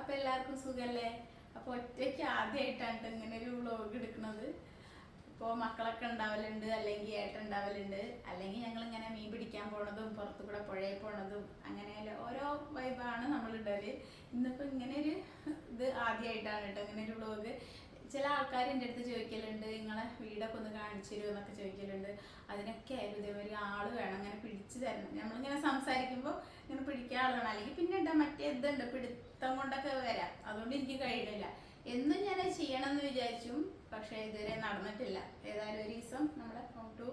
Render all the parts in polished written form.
അപ്പൊ എല്ലാവർക്കും സുഖല്ലേ? അപ്പൊ ഒറ്റയ്ക്ക് ആദ്യമായിട്ടാണ് ഇങ്ങനെ ഒരു വ്ളോഗ് എടുക്കുന്നത്. ഇപ്പോൾ മക്കളൊക്കെ ഉണ്ടാവലുണ്ട്, അല്ലെങ്കിൽ ഏട്ടൻ ഉണ്ടാവലുണ്ട്, അല്ലെങ്കിൽ ഞങ്ങൾ ഇങ്ങനെ മീൻ പിടിക്കാൻ പോണതും പുറത്തു കൂടെ പുഴയിൽ പോണതും അങ്ങനെ ഓരോ വൈബാണ് നമ്മളിടല്. ഇന്നിപ്പോൾ ഇങ്ങനെ ഒരു ഇത് ആദ്യമായിട്ടാണ് കേട്ടോ ഇങ്ങനെ ഒരു വ്ളോഗ്. ചില ആൾക്കാർ എൻ്റെ അടുത്ത് ചോദിക്കലുണ്ട്, നിങ്ങളെ വീടൊക്കെ ഒന്ന് കാണിച്ചു തരുമോ എന്നൊക്കെ ചോദിക്കലുണ്ട്. അതിനൊക്കെ ആയാലും ഇതേമാതിരി ആൾ വേണം, അങ്ങനെ പിടിച്ചു തരണം. നമ്മളിങ്ങനെ സംസാരിക്കുമ്പോൾ ഇങ്ങനെ പിടിക്കാൻ ആൾ വേണം, അല്ലെങ്കിൽ പിന്നെ എന്താ മറ്റേ ഇതുണ്ട് പിടുത്തം കൊണ്ടൊക്കെ വരാം. അതുകൊണ്ട് എനിക്ക് കഴിയില്ല. എന്നും ഞാനത് ചെയ്യണമെന്ന് വിചാരിച്ചു, പക്ഷേ ഇതുവരെ നടന്നിട്ടില്ല. ഏതായാലും ഒരു ദിവസം നമ്മളെ ഫോട്ടോ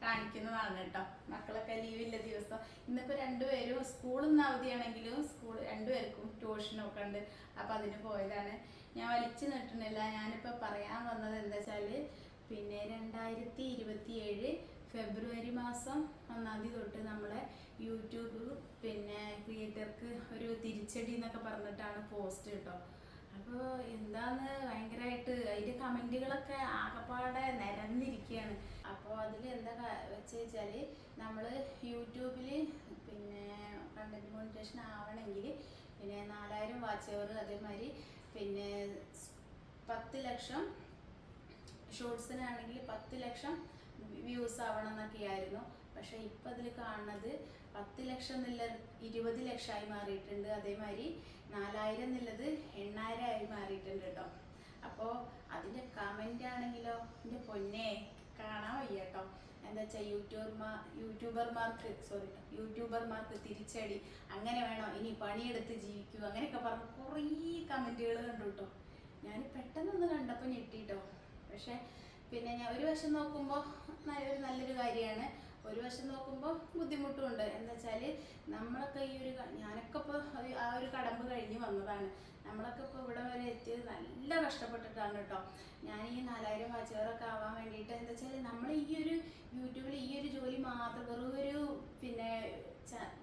കാണിക്കുന്നതാണ് കേട്ടോ. മക്കളൊക്കെ ലീവില്ല ദിവസം. ഇന്നിപ്പോൾ രണ്ടുപേരും സ്കൂളിൽ നിന്ന് അവധിയാണെങ്കിലും രണ്ടുപേർക്കും ട്യൂഷനൊക്കെ ഉണ്ട്. അപ്പം അതിന് പോയതാണ്. ഞാൻ വലിച്ചു നീട്ടുന്നില്ല. ഞാനിപ്പോൾ പറയാൻ വന്നത് എന്താ വെച്ചാൽ, പിന്നെ 2027 ഫെബ്രുവരി മാസം 1-ാം തീയതി തൊട്ട് നമ്മളെ യൂട്യൂബ് പിന്നെ ക്രിയേറ്റർക്ക് ഒരു തിരിച്ചടി എന്നൊക്കെ പറഞ്ഞിട്ടാണ് പോസ്റ്റ് കേട്ടോ. അപ്പോൾ എന്താന്ന് ഭയങ്കരമായിട്ട് അതിൻ്റെ കമൻറ്റുകളൊക്കെ ആകെപ്പാടെ നിരന്നിരിക്കുകയാണ്. അപ്പോൾ അതിൽ എന്താ വെച്ചാൽ, നമ്മൾ യൂട്യൂബിൽ പിന്നെ കണ്ടന്റ് മോണിറ്റേഷൻ ആവണമെങ്കിൽ പിന്നെ 4000 വാച്ച് അവർ, അതേമാതിരി പിന്നെ 10 ലക്ഷം ഷോർട്സിനാണെങ്കിൽ 10 ലക്ഷം വ്യൂസ് ആവണം എന്നൊക്കെയായിരുന്നു. പക്ഷേ ഇപ്പം അതിൽ കാണുന്നത് 10 ലക്ഷം എന്നുള്ളത് 20 ലക്ഷമായി മാറിയിട്ടുണ്ട്. അതേമാതിരി 4000 എന്നുള്ളത് 8000 ആയി മാറിയിട്ടുണ്ട് കേട്ടോ. അപ്പോൾ അതിൻ്റെ കമൻ്റ് ആണെങ്കിലോ എൻ്റെ പൊന്നെ കാണാൻ വയ്യ കേട്ടോ. എന്താ വെച്ചാൽ യൂട്യൂബർമാർക്ക് തിരിച്ചടി, അങ്ങനെ വേണോ, ഇനി പണിയെടുത്ത് ജീവിക്കൂ, അങ്ങനെയൊക്കെ പറഞ്ഞ് കുറേ കമൻറ്റുകൾ കണ്ടു കേട്ടോ. ഞാൻ പെട്ടെന്നൊന്ന് കണ്ടപ്പോൾ ഞെട്ടിട്ടോ. പക്ഷേ പിന്നെ ഞാൻ ഒരു വശം നോക്കുമ്പോൾ നല്ലൊരു കാര്യമാണ്, ഒരു വശം നോക്കുമ്പോൾ ബുദ്ധിമുട്ടുമുണ്ട്. എന്താ വെച്ചാൽ നമ്മളൊക്കെ ഞാനൊക്കെ ഇപ്പോൾ ആ ഒരു കടമ്പ് കഴിഞ്ഞ് വന്നതാണ്. നമ്മളൊക്കെ ഇപ്പോൾ ഇവിടെ വരെ എത്തിയത് നല്ല കഷ്ടപ്പെട്ടിട്ടാണ് കേട്ടോ. ഞാൻ ഈ 4000 വാച്ചുകാരൊക്കെ ആവാൻ വേണ്ടിയിട്ട് എന്താ വെച്ചാൽ, നമ്മൾ ഈ ഒരു യൂട്യൂബിൽ ഈ ഒരു ജോലി മാത്രം, വെറും ഒരു പിന്നെ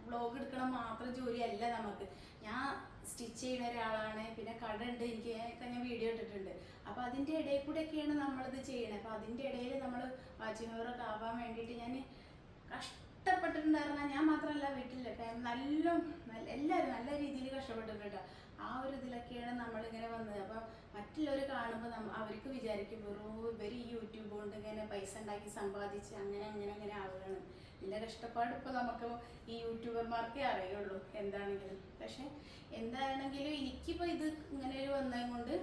വ്ളോഗ് എടുക്കണം മാത്രം ജോലിയല്ല നമുക്ക്. ഞാൻ സ്റ്റിച്ച് ചെയ്യുന്ന ഒരാളാണ്, പിന്നെ കട ഉണ്ട് എനിക്ക്, ഞാൻ വീഡിയോ ഇട്ടിട്ടുണ്ട്. അപ്പോൾ അതിൻ്റെ ഇടയിൽ കൂടെയൊക്കെയാണ് നമ്മളിത് ചെയ്യണത്. അപ്പോൾ അതിൻ്റെ ഇടയിൽ നമ്മൾ വാച്ചിങ് അവറൊക്കെ ആവാൻ വേണ്ടിയിട്ട് ഞാൻ കഷ്ടപ്പെട്ടിട്ടുണ്ടായിരുന്ന, ഞാൻ മാത്രമല്ല വീട്ടിലൊക്കെ എല്ലാവരും നല്ല രീതിയിൽ കഷ്ടപ്പെട്ടിട്ടുണ്ട്. ആ ഒരു ഇതിലൊക്കെയാണ് നമ്മളിങ്ങനെ വന്നത്. അപ്പോൾ മറ്റുള്ളവർ കാണുമ്പോൾ അവർക്ക് വിചാരിക്കും വെറും ഇവർ ഈ യൂട്യൂബ് കൊണ്ട് ഇങ്ങനെ പൈസ ഉണ്ടാക്കി സമ്പാദിച്ച് അങ്ങനെ ആവുകയാണ്. ഇതിൻ്റെ കഷ്ടപ്പാട് ഇപ്പോൾ നമുക്ക് ഈ യൂട്യൂബർമാർക്കേ അറിയുള്ളൂ എന്താണെങ്കിലും. പക്ഷെ എന്താണെങ്കിലും എനിക്കിപ്പോൾ ഇത് ഇങ്ങനെ ഒരു വന്നത് കൊണ്ട്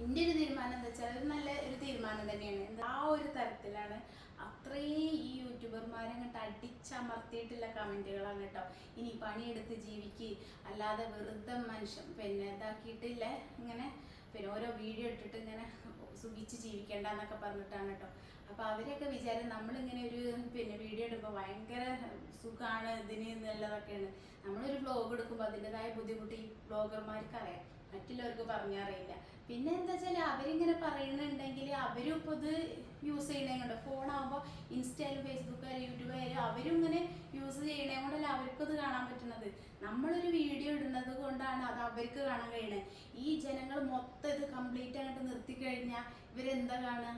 എൻ്റെ ഒരു തീരുമാനം എന്താ വെച്ചാൽ, അത് നല്ല ഒരു തീരുമാനം തന്നെയാണ്. ആ ഒരു തരത്തിലാണ് അത്രയും ഈ യൂട്യൂബർമാരെ അങ്ങോട്ട് അടിച്ചമർത്തിയിട്ടുള്ള കമൻറ്റുകളാണ് കേട്ടോ. ഇനി പണിയെടുത്ത് ജീവിക്ക്, അല്ലാതെ വെറുതെ മനുഷ്യൻ പിന്നെ ഇതാക്കിയിട്ടില്ല, ഇങ്ങനെ പിന്നെ ഓരോ വീഡിയോ ഇട്ടിട്ട് ഇങ്ങനെ സുഖിച്ച് ജീവിക്കേണ്ട എന്നൊക്കെ പറഞ്ഞിട്ടാണ് കേട്ടോ. അപ്പോൾ അവരൊക്കെ വിചാരം നമ്മളിങ്ങനെ ഒരു പിന്നെ വീഡിയോ എടുക്കുമ്പോൾ ഭയങ്കര സുഖമാണ് ഇതിന് എന്നുള്ളതൊക്കെയാണ്. നമ്മളൊരു വ്ളോഗ് എടുക്കുമ്പോൾ അതിൻ്റെതായ ബുദ്ധിമുട്ട് ഈ വ്ളോഗർമാർക്ക് അറിയാം, മറ്റുള്ളവർക്ക് പറഞ്ഞറിയില്ല. പിന്നെ എന്താ വെച്ചാൽ, അവരിങ്ങനെ പറയുന്നുണ്ടെങ്കിൽ അവരും ഇപ്പോൾ ഇത് യൂസ് ചെയ്യണേ കൊണ്ട്, ഫോണാകുമ്പോൾ ഇൻസ്റ്റയിലും ഫേസ്ബുക്കായാലും യൂട്യൂബായാലും അവരും ഇങ്ങനെ യൂസ് ചെയ്യണേ കൊണ്ടല്ല അവർക്കത് കാണാൻ പറ്റുന്നത്. നമ്മളൊരു വീഡിയോ ഇടുന്നത് കൊണ്ടാണ് അത് അവർക്ക് കാണാൻ കഴിയണത്. ഈ ജനങ്ങൾ മൊത്തം ഇത് കംപ്ലീറ്റ് ആയിട്ട് നിർത്തിക്കഴിഞ്ഞാൽ ഇവരെന്താ കാണുക?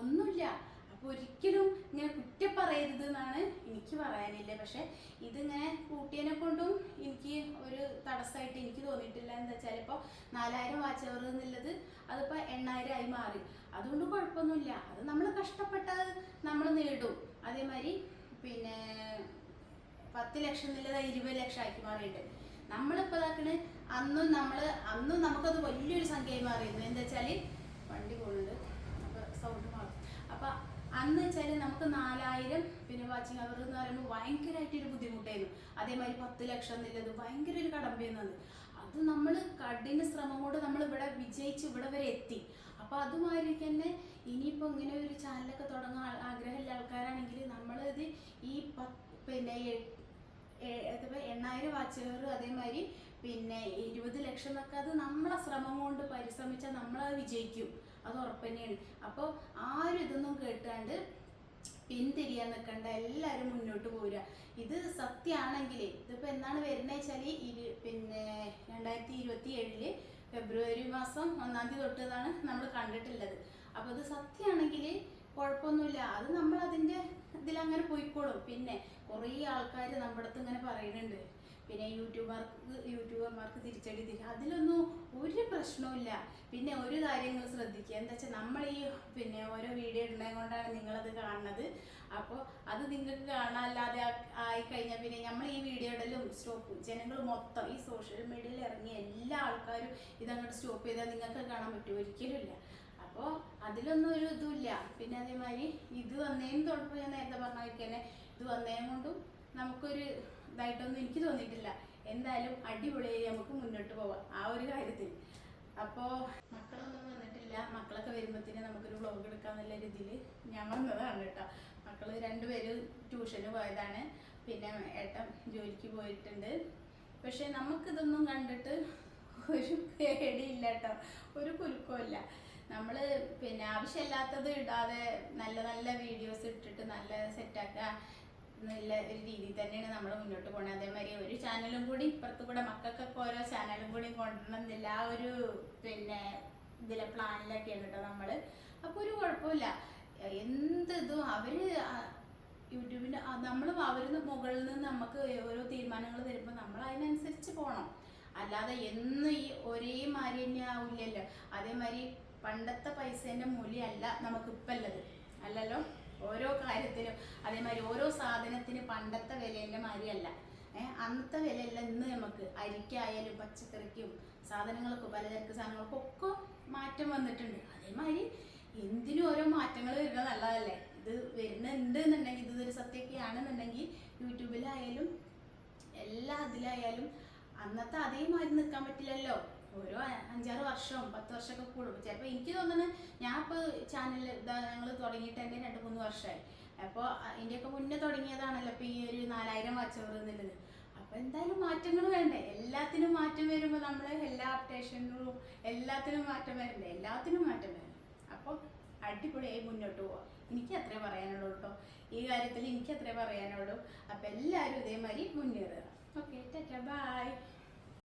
ഒന്നുമില്ല. അപ്പോൾ ഒരിക്കലും ഇങ്ങനെ കുറ്റം പറയരുത് എന്നാണ് എനിക്ക് പറയാനില്ല. പക്ഷെ ഇതിങ്ങനെ കൂട്ടിയതിനെ കൊണ്ടും എനിക്ക് ഒരു തടസ്സമായിട്ട് എനിക്ക് തോന്നിയിട്ടില്ല. എന്താ വെച്ചാൽ, ഇപ്പോൾ 4000 വാച്ച് അവർ എന്നുള്ളത് അതിപ്പോൾ 8000 ആയി മാറി. അതുകൊണ്ട് കുഴപ്പമൊന്നുമില്ല. അത് നമ്മൾ കഷ്ടപ്പെട്ടത് നമ്മൾ നേടും. അതേമാതിരി പിന്നെ 10 ലക്ഷം എന്നുള്ളത് 20 ലക്ഷം ആക്കി മാറിയിട്ടുണ്ട്. നമ്മളിപ്പോൾ ഇതാക്കണ് അന്നും നമുക്കത് വലിയൊരു സംഖ്യയായി മാറിയിരുന്നു. എന്താ വെച്ചാൽ, വണ്ടി പോകുന്നുണ്ട് അപ്പോൾ സൗണ്ട് മാറും. അപ്പം അന്ന് വെച്ചാൽ നമുക്ക് 4000 പിന്നെ വാച്ചിങ് അവർ എന്ന് പറയുമ്പോൾ ഭയങ്കരമായിട്ടൊരു ബുദ്ധിമുട്ടായിരുന്നു. അതേമാതിരി 10 ലക്ഷം എന്നുള്ളത് ഭയങ്കര ഒരു കടമ്പയെന്നത്. അത് നമ്മൾ കഠിന ശ്രമം കൊണ്ട് നമ്മൾ ഇവിടെ വിജയിച്ച് ഇവിടെ വരെ എത്തി. അപ്പോൾ അതുമാതിരി തന്നെ ഇനിയിപ്പോൾ ഇങ്ങനെ ഒരു ചാനലൊക്കെ തുടങ്ങാൻ ആഗ്രഹമുള്ള ആൾക്കാരാണെങ്കിൽ നമ്മളിത് ഈ പിന്നെ 8000 വാച്ച് അവർ, അതേമാതിരി പിന്നെ 20 ലക്ഷം എന്നൊക്കെ, അത് നമ്മളെ ശ്രമം കൊണ്ട് പരിശ്രമിച്ചാൽ നമ്മളത് വിജയിക്കും, അത് ഉറപ്പ് തന്നെയാണ്. അപ്പോൾ ആരും ഇതൊന്നും കേട്ടാണ്ട് പിന്തിരിയാൻ നിൽക്കണ്ട, എല്ലാവരും മുന്നോട്ട് പോരുക. ഇത് സത്യമാണെങ്കിൽ ഇതിപ്പോൾ എന്നാണ് വരുന്നത് വെച്ചാൽ, പിന്നെ 2027 ഫെബ്രുവരി മാസം 1-ാം തീയതി തൊട്ടതാണ് നമ്മൾ കണ്ടിട്ടുള്ളത്. അപ്പോൾ ഇത് സത്യമാണെങ്കിൽ കുഴപ്പമൊന്നുമില്ല, അത് നമ്മൾ അതിൻ്റെ ഇതിലങ്ങനെ പോയിക്കോളും. പിന്നെ കുറേ ആൾക്കാർ നമ്മുടെ അടുത്ത് ഇങ്ങനെ പറയുന്നുണ്ട്, പിന്നെ യൂട്യൂബർമാർക്ക് തിരിച്ചടി തരും, അതിലൊന്നും ഒരു പ്രശ്നവുമില്ല. പിന്നെ ഒരു കാര്യങ്ങൾ ശ്രദ്ധിക്കുക, എന്താ വെച്ചാൽ നമ്മൾ ഈ പിന്നെ ഓരോ വീഡിയോ ഇടുന്നത് കൊണ്ടാണ് നിങ്ങളത് കാണുന്നത്. അപ്പോൾ അത് നിങ്ങൾക്ക് കാണാനല്ലാതെ ആയിക്കഴിഞ്ഞാൽ പിന്നെ നമ്മൾ ഈ വീഡിയോ ഇടലും സ്റ്റോപ്പ്, ജനങ്ങൾ മൊത്തം ഈ സോഷ്യൽ മീഡിയയിൽ ഇറങ്ങിയ എല്ലാ ആൾക്കാരും ഇതങ്ങോട്ട് സ്റ്റോപ്പ് ചെയ്താൽ നിങ്ങൾക്ക് കാണാൻ പറ്റുമോ? ഒരിക്കലും ഇല്ല. അപ്പോൾ അതിലൊന്നും ഒരു ഇതുമില്ല. പിന്നെ അതേമാതിരി ഇത് വന്നതിന് തൊട്ടപ്പോൾ ഞാൻ നേരത്തെ പറഞ്ഞ തന്നെ ഇത് വന്നതിനും കൊണ്ടും നമുക്കൊരു ഇതായിട്ടൊന്നും എനിക്ക് തോന്നിയിട്ടില്ല. എന്തായാലും അടിപൊളിയായി നമുക്ക് മുന്നോട്ട് പോവാം ആ ഒരു കാര്യത്തിൽ. അപ്പോൾ മക്കളൊന്നും വന്നിട്ടില്ല, മക്കളൊക്കെ വരുമ്പോഴത്തേന് നമുക്കൊരു വ്ളോഗ് എടുക്കാന്നുള്ള രീതിയിൽ ഞാൻ വന്നതാണ് കേട്ടോ. മക്കൾ രണ്ടുപേരും ട്യൂഷന് പോയതാണ്, പിന്നെ ഏട്ടൻ ജോലിക്ക് പോയിട്ടുണ്ട്. പക്ഷെ നമുക്കിതൊന്നും കണ്ടിട്ട് ഒരു പേടിയില്ല കേട്ടോ, ഒരു കുലുക്കമില്ല. നമ്മൾ പിന്നെ ആവശ്യമില്ലാത്തത് ഇടാതെ നല്ല നല്ല വീഡിയോസ് ഇട്ടിട്ട് നല്ല സെറ്റാക്കുക നല്ല ഒരു രീതിയിൽ തന്നെയാണ് നമ്മൾ മുന്നോട്ട് പോകുന്നത്. അതേമാതിരി ഒരു ചാനലും കൂടി ഇപ്പുറത്ത് കൂടെ മക്കൾക്കൊക്കെ ഓരോ ചാനലും കൂടി കൊണ്ടുവരണം എന്നില്ല ആ ഒരു പിന്നെ ഇതിലെ പ്ലാനിലൊക്കെയാണ് കേട്ടോ നമ്മൾ. അപ്പോൾ ഒരു കുഴപ്പമില്ല. എന്ത് ഇതും അവർ യൂട്യൂബിൻ്റെ നമ്മൾ അവരിന്ന് മുകളിൽ നിന്ന് നമുക്ക് ഓരോ തീരുമാനങ്ങൾ തരുമ്പോൾ നമ്മൾ അതിനനുസരിച്ച് പോകണം. അല്ലാതെ എന്നും ഈ ഒരേ മാതിരി തന്നെ ആവില്ലല്ലോ. അതേമാതിരി പണ്ടത്തെ പൈസേൻ്റെ മൂല്യമല്ല നമുക്കിപ്പം ഉള്ളത്, അല്ലല്ലോ ഓരോ കാര്യത്തിലും. അതേമാതിരി ഓരോ സാധനത്തിന് പണ്ടത്തെ വിലേൻ്റെ മാതിരിയല്ല. അന്നത്തെ വിലയല്ല ഇന്ന് നമുക്ക് അരിക്കായാലും പച്ചക്കറിക്കും സാധനങ്ങൾക്കും പലചരക്ക് സാധനങ്ങൾക്കും ഒക്കെ മാറ്റം വന്നിട്ടുണ്ട്. അതേമാതിരി എന്തിനും ഓരോ മാറ്റങ്ങൾ വരുന്നത് നല്ലതല്ലേ. ഇത് വരുന്നുണ്ട് എന്നുണ്ടെങ്കിൽ ഇതൊരു സത്യമൊക്കെയാണെന്നുണ്ടെങ്കിൽ യൂട്യൂബിലായാലും എല്ലാ ഇതിലായാലും അന്നത്തെ അതേമാതിരി നിൽക്കാൻ പറ്റില്ലല്ലോ. ഓരോ 5-6 വർഷം 10 വർഷമൊക്കെ കൂടും. ചിലപ്പോൾ എനിക്ക് തോന്നുന്നത് ഞാൻ ഇപ്പോൾ ചാനൽ ഞങ്ങൾ തുടങ്ങിയിട്ട് തന്നെ 2-3 വർഷമായി. അപ്പോൾ ഇതിൻ്റെയൊക്കെ മുന്നേ തുടങ്ങിയതാണല്ലോ ഇപ്പോൾ ഈ ഒരു 4000 വാച്ച് അവർ എന്നുള്ളത്. അപ്പോൾ എന്തായാലും മാറ്റങ്ങൾ വേണ്ടേ, എല്ലാത്തിനും മാറ്റം വരുമ്പോൾ നമ്മൾ എല്ലാ അപ്ഡേഷനും എല്ലാത്തിനും മാറ്റം വരണ്ടേ, എല്ലാത്തിനും മാറ്റം വരണം. അപ്പോൾ അടിപൊളിയായി മുന്നോട്ട് പോവാം. എനിക്ക് അത്രേ പറയാനുള്ളൂ കേട്ടോ, ഈ കാര്യത്തിൽ എനിക്ക് അത്രേ പറയാനുള്ളൂ. അപ്പോൾ എല്ലാവരും ഇതേമാതിരി മുന്നേറുക. Okay, Tata, by.